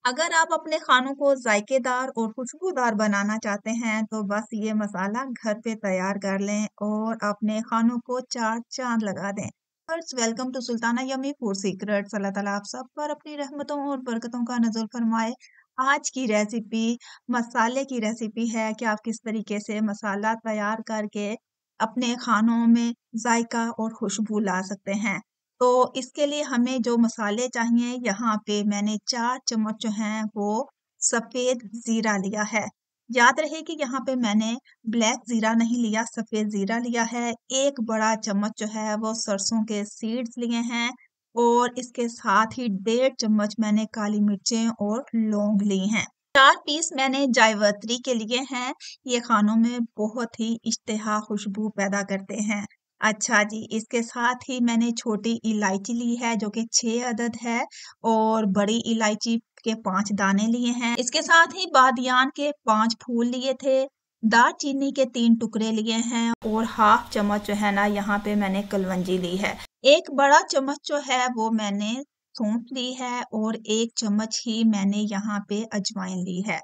अगर आप अपने खानों को जायकेदार और खुशबूदार बनाना चाहते हैं तो बस ये मसाला घर पे तैयार कर लें और अपने खानों को चार चांद लगा दें। First, welcome to Sultana yummy food secrets. Allah ताला आप सब पर अपनी रहमतों और बरकतों का नज़ुल फरमाए। आज की रेसिपी मसाले की रेसिपी है कि आप किस तरीके से मसाला तैयार करके अपने खानों में जायका और खुशबू ला सकते हैं। तो इसके लिए हमें जो मसाले चाहिए, यहाँ पे मैंने 4 चम्मच जो हैं वो सफ़ेद ज़ीरा लिया है। याद रहे कि यहाँ पे मैंने ब्लैक ज़ीरा नहीं लिया, सफ़ेद ज़ीरा लिया है। 1 बड़ा चम्मच जो है वो सरसों के सीड्स लिए हैं और इसके साथ ही 1.5 चम्मच मैंने काली मिर्चें और लौंग ली हैं। 4 पीस मैंने जायवत्री के लिए हैं। ये खानों में बहुत ही इश्तेहा खुशबू पैदा करते हैं। अच्छा जी, इसके साथ ही मैंने छोटी इलायची ली है जो कि 6 अदद है और बड़ी इलायची के 5 दाने लिए हैं। इसके साथ ही बादियान के 5 फूल लिए थे। दालचीनी के 3 टुकड़े लिए हैं और हाफ चम्मच जो है ना यहाँ पे मैंने कलवंजी ली है। 1 बड़ा चम्मच जो है वो मैंने सौंफ ली है और 1 चम्मच ही मैंने यहाँ पे अजवाइन ली है।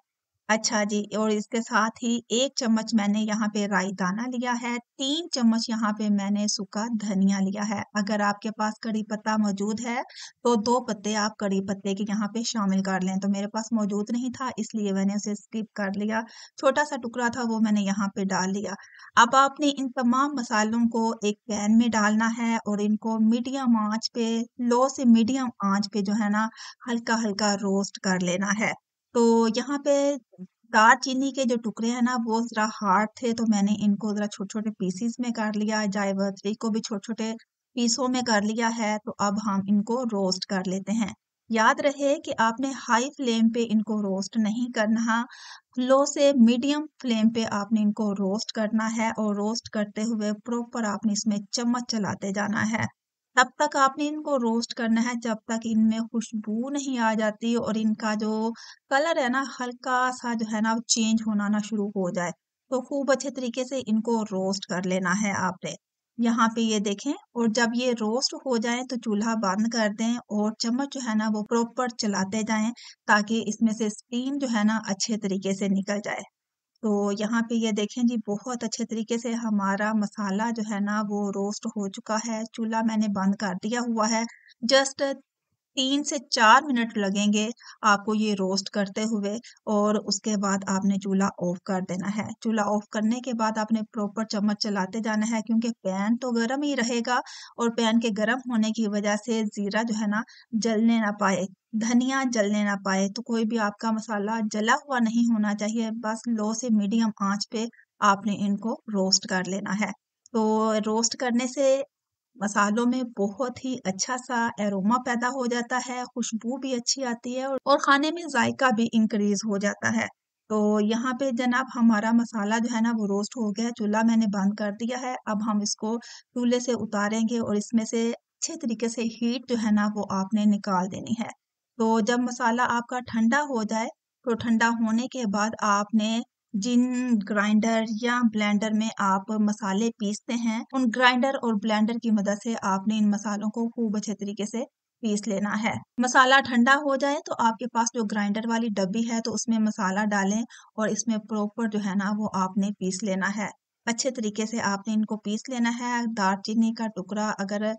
अच्छा जी, और इसके साथ ही 1 चम्मच मैंने यहाँ पे राई दाना लिया है, 3 चम्मच यहाँ पे मैंने सूखा धनिया लिया है। अगर आपके पास कड़ी पत्ता मौजूद है, तो 2 पत्ते आप कड़ी पत्ते के यहाँ पे शामिल कर लें। तो मेरे पास मौजूद नहीं था इसलिए मैंने उसे स्किप कर लिया। छोटा-सा टुकड़ा था वो मैंने यहाँ पे डाल लिया। अब आपने इन तमाम मसालों को एक पैन में डालना है और इनको मीडियम आँच पे, लो से मीडियम आँच पे जो है ना हल्का-हल्का रोस्ट कर लेना है। तो यहाँ पे दालचीनी के जो टुकड़े हैं ना वो ज़रा हार्ड थे तो मैंने इनको ज़रा छोटे-छोटे पीसेस में कर लिया, जायपत्री को भी छोटे-छोटे पीसों में कर लिया है, तो अब हम इनको रोस्ट कर लेते हैं। याद रहे कि आपने हाई फ्लेम पे इनको रोस्ट नहीं करना, लो से मीडियम फ्लेम पे आपने इनको रोस्ट करना है और रोस्ट करते हुए प्रॉपर आपने इसमें चम्मच चलाते जाना है। तब तक आपने इनको रोस्ट करना है जब तक इनमें खुशबू नहीं आ जाती और इनका जो कलर है ना हल्का-सा जो है ना वो चेंज होना ना शुरू हो जाए। तो खूब अच्छे तरीके से इनको रोस्ट कर लेना है आपने। यहाँ पे ये देखें और जब ये रोस्ट हो जाएँ तो चूल्हा बंद कर दें और चम्मच जो है ना वो प्रॉपर चलाते जाएँ ताकि इसमें से स्टीम जो है ना अच्छे तरीके से निकल जाए। तो यहाँ पे ये देखें जी बहुत अच्छे तरीके से हमारा मसाला जो है ना वो रोस्ट हो चुका है। चूल्हा मैंने बंद कर दिया हुआ है। जस्ट 3 से 4 मिनट लगेंगे आपको ये रोस्ट करते हुए और उसके बाद आपने चूल्हा ऑफ कर देना है। चूल्हा ऑफ करने के बाद आपने प्रॉपर चम्मच चलाते जाना है क्योंकि पैन तो गर्म ही रहेगा और पैन के गर्म होने की वजह से ज़ीरा जो है ना जलने ना पाए, धनिया जलने ना पाए। तो कोई भी आपका मसाला जला हुआ नहीं होना चाहिए, बस लो से मीडियम आँच पे आपने इनको रोस्ट कर लेना है। तो रोस्ट करने से मसालों में बहुत ही अच्छा-सा एरोमा पैदा हो जाता है, खुशबू भी अच्छी आती है और खाने में जायका भी इंक्रीज़ हो जाता है। तो यहाँ पे जनाब हमारा मसाला जो है ना वो रोस्ट हो गया है, चूल्हा मैंने बंद कर दिया है। अब हम इसको चूल्हे से उतारेंगे और इसमें से अच्छे तरीके से हीट जो है ना वो आपने निकाल देनी है। तो जब मसाला आपका ठंडा हो जाए, तो ठंडा होने के बाद आपने जिन ग्राइंडर या ब्लेंडर में आप मसाले पीसते हैं, उन ग्राइंडर और ब्लेंडर की मदद से आपने इन मसालों को खूब अच्छे तरीके से पीस लेना है। मसाला ठंडा हो जाए तो आपके पास जो ग्राइंडर वाली डब्बी है तो उसमें मसाला डालें और इसमें प्रॉपर जो है ना वो आपने पीस लेना है। अच्छे तरीके से आपने इनको पीस लेना है। दालचीनी का टुकड़ा अगर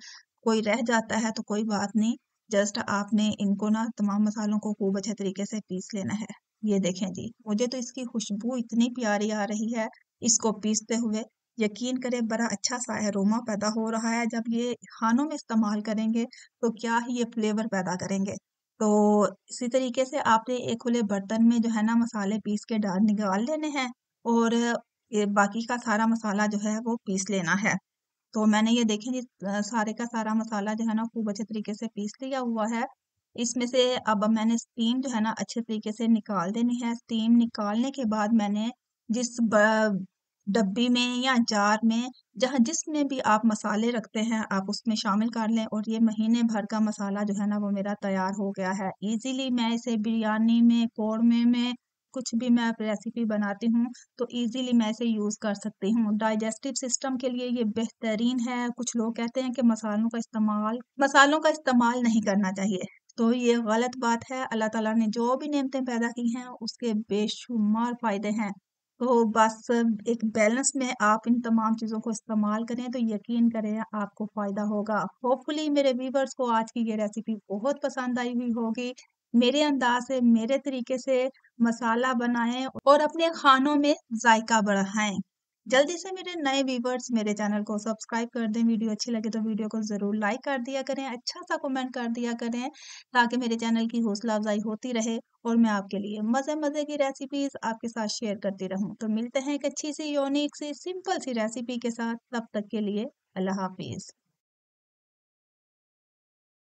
कोई रह जाता है तो कोई बात नहीं, जस्ट आपने इनको ना तमाम मसालों को खूब अच्छे तरीके से पीस लेना है। ये देखें जी, मुझे तो इसकी खुशबू इतनी प्यारी आ रही है, इसको पीसते हुए। यकीन करें बड़ा अच्छा-सा एरोमा पैदा हो रहा है, जब ये खानों में इस्तेमाल करेंगे, तो क्या ही ये फ्लेवर पैदा करेंगे। तो इसी तरीके से आपने एक खुले बर्तन में जो है ना मसाले पीस के डाल निकाल लेने हैं और ये बाकी का सारा मसाला जो है वो पीस लेना है। तो मैंने ये देखें जी सारे का सारा मसाला जो है ना खूब अच्छे तरीके से पीस लिया हुआ है। इसमें से अब मैंने स्टीम जो है ना अच्छे तरीके से निकाल देनी है। स्टीम निकालने के बाद मैंने जिस डब्बी में या जार में जहाँ जिसमें भी आप मसाले रखते हैं आप उसमें शामिल कर लें और ये महीने भर का मसाला जो है ना वो मेरा तैयार हो गया है। इजीली मैं इसे बिरयानी में, कौरमे में कुछ भी मैं रेसिपी बनाती हूँ तो इजीली मैं इसे यूज़ कर सकती हूँ। डाइजेस्टिव सिस्टम के लिए ये बेहतरीन है। कुछ लोग कहते हैं कि मसालों का इस्तेमाल नहीं करना चाहिए। तो ये गलत बात है। अल्लाह ताला ने जो भी नेमतें पैदा की हैं उसके बेशुमार फ़ायदे हैं। तो बस एक बैलेंस में आप इन तमाम चीज़ों को इस्तेमाल करें तो यकीन करें आपको फ़ायदा होगा। होपफुली मेरे व्यूअर्स को आज की ये रेसिपी बहुत पसंद आई हुई होगी। मेरे अंदाज़ से, मेरे तरीके से मसाला बनाएँ और अपने खानों में ज़ायका बढ़ाएँ। जल्दी से मेरे नए व्यूवर्स मेरे चैनल को सब्सक्राइब कर दें। वीडियो अच्छी लगे तो वीडियो को ज़रूर लाइक कर दिया करें, अच्छा-सा कमेंट कर दिया करें ताकि मेरे चैनल की हौसला अफ़ज़ाई होती रहे और मैं आपके लिए मज़े-मज़े की रेसिपीज़ आपके साथ शेयर करती रहूँ। तो मिलते हैं एक अच्छी-सी, यूनिक सी, सिंपल सी रेसिपी के साथ। तब तक के लिए अल्लाह हाफ़िज़।